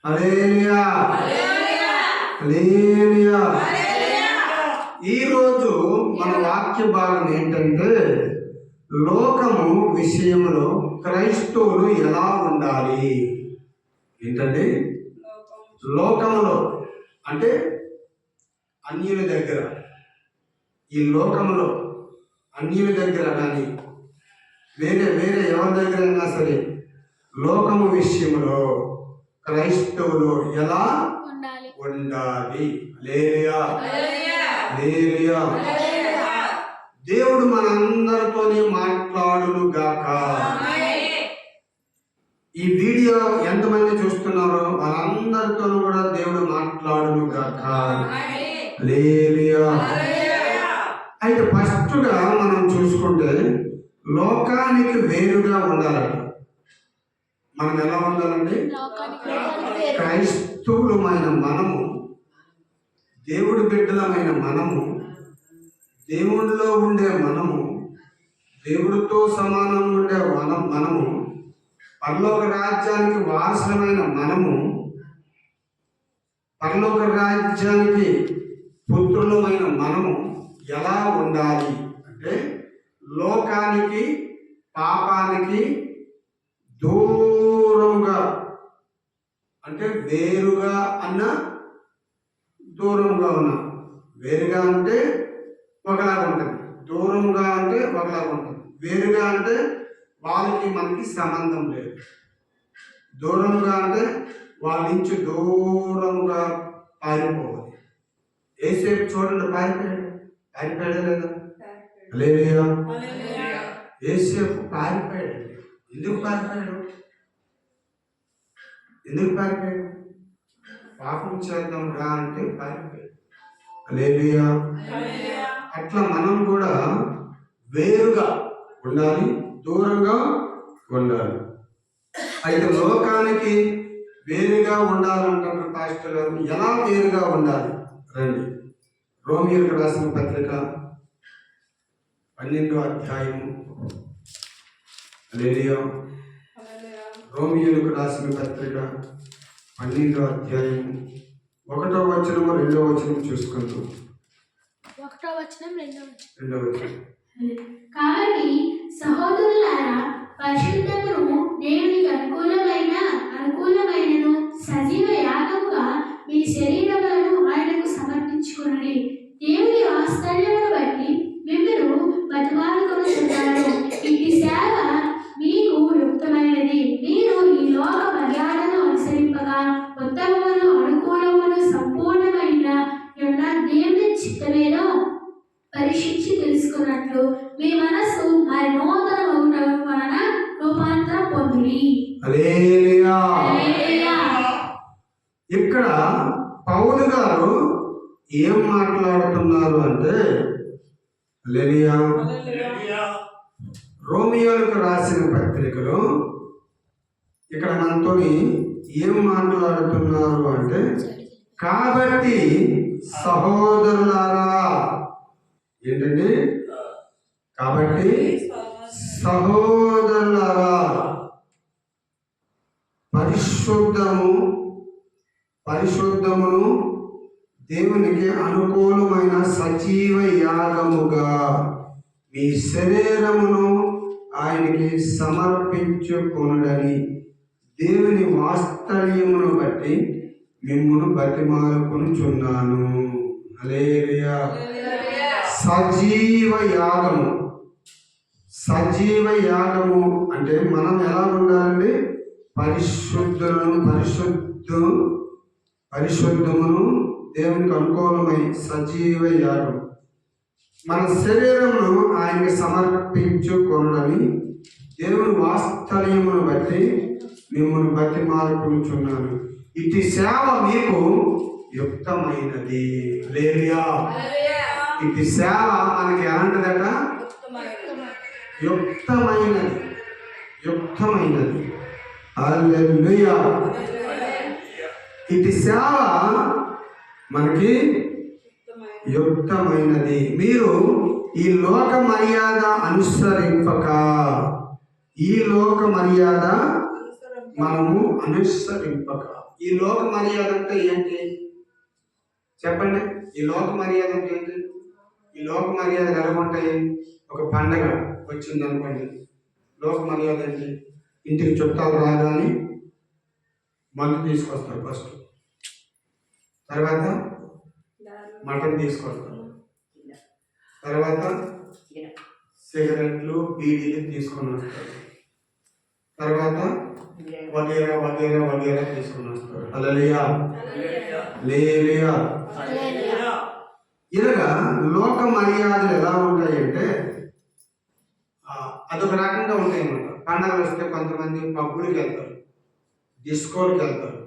హల్లెలూయా హల్లెలూయా. ఈరోజు మన వాక్య భాగం ఏంటంటే లోకము విషయంలో క్రైస్తవులు ఎలా ఉండాలి. ఏంటండి లోకములో అంటే అన్యుల దగ్గర, ఈ లోకములో అన్యుల దగ్గర కానీ వేరే ఎవరి దగ్గర అయినా సరే లోకము విషయంలో క్రైస్తవులు ఎలా ఉండాలి. హల్లెలూయా హల్లెలూయా. దేవుడు మనందరితోనే మాట్లాడును గాక. ఈ వీడియో ఎంతమంది చూస్తున్నారో వాళ్ళందరితో కూడా దేవుడు మాట్లాడును గాక. హల్లెలూయా. అయితే ఫస్ట్గా మనం చూసుకుంటే లోకానికి వేరుగా ఉండాలంట. మనం ఎలా ఉండాలండి? క్రైస్తవులమైన మనము, దేవుడి బిడ్డలమైన మనము, దేవుడిలో ఉండే మనము, దేవుడితో సమానంగా ఉండే మనము, పరలోక రాజ్యానికి వారసులమైన మనము, పరలోక రాజ్యానికి పుత్రులమైన మనము ఎలా ఉండాలి అంటే లోకానికి పాపానికి దూరంగా, అంటే వేరుగా అన్న దూరంగా ఉన్న. వేరుగా అంటే ఒకలాగా ఉంటుంది, దూరంగా అంటే ఒకలాగా ఉంటుంది. వేరుగా అంటే వాళ్ళకి మనకి సంబంధం లేదు. దూరంగా అంటే వాళ్ళ నుంచి దూరంగా పారిపోవాలి. ఏసేపు చూడండి, పారిపోయాడా లేదా? హల్లెలూయా. ఏసేపు పారిపోయాడు. ఎందుకు పారిపోయాడు? పాపం చేద్దాం రా అంటే పారిపోయాడు. హల్లెలూయా. అట్లా మనం కూడా వేరుగా ఉండాలి, దూరంగా ఉండాలి. అయితే లోకానికి వేరుగా ఉండాలంటున్నారు పాస్టర్ గారు. ఎలా వేరుగా ఉండాలి? రండి, రోమియోలకు రాసిన పత్రిక 12వ అధ్యాయము. హల్లెలూయా. రోమియోలకు రాసిన పత్రిక 12వ అధ్యాయము 1వ వచనము 2వ వచనం చూసుకుంటూ. 1వ వచనం 2వ వచనం. కాబట్టి సహోదరులారా, పరిశుద్ధమును దేవునికి అనుకూలమైనను సజీవ యాగముగా మీ శరీరములను ఆయనకు సమర్పించుకొనుడి. దేవుని వాత్సల్యమును బట్టి మిమ్మును బతిమాలుకొనుచున్నాను. ఇట్టి సేవ మీకు యుక్తమైనది. మీరు ఈ లోక మర్యాదను అనుసరింపగా ఉత్తమమును అనుకూలమును సంపూర్ణమైన దేవుని చిత్తమేదో పరీక్షించి తెలుసుకున్నట్లు మీ మనస్సు మరి నూతన వలన రూపాంతరం పొందుడి. హల్లెలూయా. ఇక్కడ పౌలు గారు ఏం మాట్లాడుతున్నారు అంటే, హల్లెలూయా, రోమియోలకు రాసిన పత్రికలో ఇక్కడ మనతోని ఏం మాట్లాడుతున్నారు అంటే, కాబట్టి సహోదరులారా, ఏంటండి? కాబట్టి సహోదరులారా, పరిశుద్ధమును దేవునికి అనుకూలమైన సజీవ యాగముగా మీ శరీరమును ఆయనకి సమర్పించుకొనుడని దేవుని వాత్సల్యమును బట్టి మిమ్మును బతిమాలుకొనుచున్నాను. హల్లెలూయా. సజీవ యాగము అంటే మనం ఎలా ఉండాలండి? పరిశుద్ధమును దేవునికి అనుకూలమై సజీవ యాగం, మన శరీరమును ఆయనకి సమర్పించుకొనుడని దేవుని వాత్సల్యమును బట్టి మిమ్మల్ని బతిమాలుకొనుచున్నాను. ఇటు సేవ మీకు యుక్తమైనది. హల్లెలూయా. ఇటు సేవ మనకి ఎలాంటిదట? యుక్తమైనది. హల్లెలూయా. ఇటు సేవ మనకి యుక్తమైనది. మీరు ఈ లోక మర్యాద అనుసరింపక, మనము అనుసరింపక ఈ లోక మర్యాద అంటే ఏంటి చెప్పండి? ఈ లోక మర్యాద అంటే ఏంటి? ఈ లోక మర్యాద ఎలా ఉంటాయి? ఒక పండగ వచ్చింది అనుకోండి, లోక మర్యాద ఏంటి? ఇంటికి చుట్టాలు రాగానే మందు తీసుకొస్తారు ఫస్ట్, తర్వాత మటన్ తీసుకొస్తారు, తర్వాత సిగరెట్లు బీడీలు తీసుకొని వస్తారు, తర్వాత వగేరా వగేరా వగేరా తీసుకొని వస్తారు. హల్లెలూయా హల్లెలూయా. ఇలాగా లోక మర్యాదలు ఎలా ఉంటాయంటే అదొక రకంగా ఉంటాయి అన్నమాట. పండగలు వస్తే కొంతమంది పబ్బులకి వెళ్తారు, డిస్కోలకి వెళ్తారు,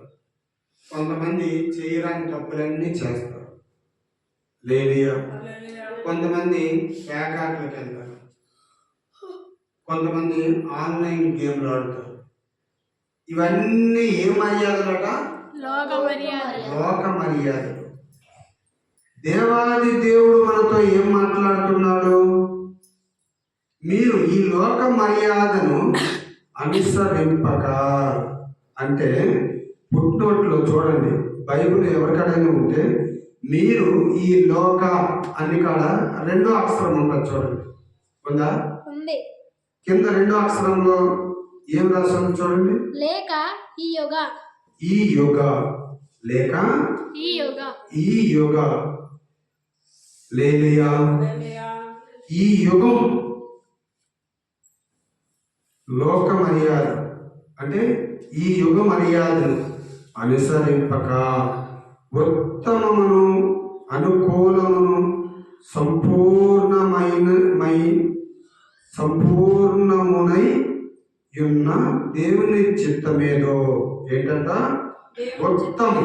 కొంతమంది చేయరాని తప్పులన్నీ చేస్తారు. లేలియా. కొంతమంది ప్యాకాట్లకు వెళ్తారు, కొంతమంది ఆన్లైన్ గేమ్లు ఆడుతారు. ఇవన్నీ ఏ మర్యాదలట? లోక మర్యాదలు. దేవాది దేవుడు మనతో ఏం మాట్లాడుతున్నాడు? మీరు ఈ లోక మర్యాదను అనుసరింపక అంటే పుట్నోట్లో చూడండి, బైబిల్ ఎవరికైనా ఉంటే మీరు ఈ లోక అన్ని కాడ రెండో అక్షరం ఉంటుంది చూడండి, ఉందా? కింద రెండో అక్షరంలో ఏం రాసాము చూడండి, లేక ఈ యుగ, ఈ యుగ లేక ఈ యుగ. లేలియా. ఈ యుగం లోక మర్యాద అంటే ఈ యుగ మర్యాదను అనుసరింపక ఉత్తమమును అనుకూలమును సంపూర్ణమునై ఉన్న దేవుని చిత్తమేదో ఏంటంట? ఉత్తమం.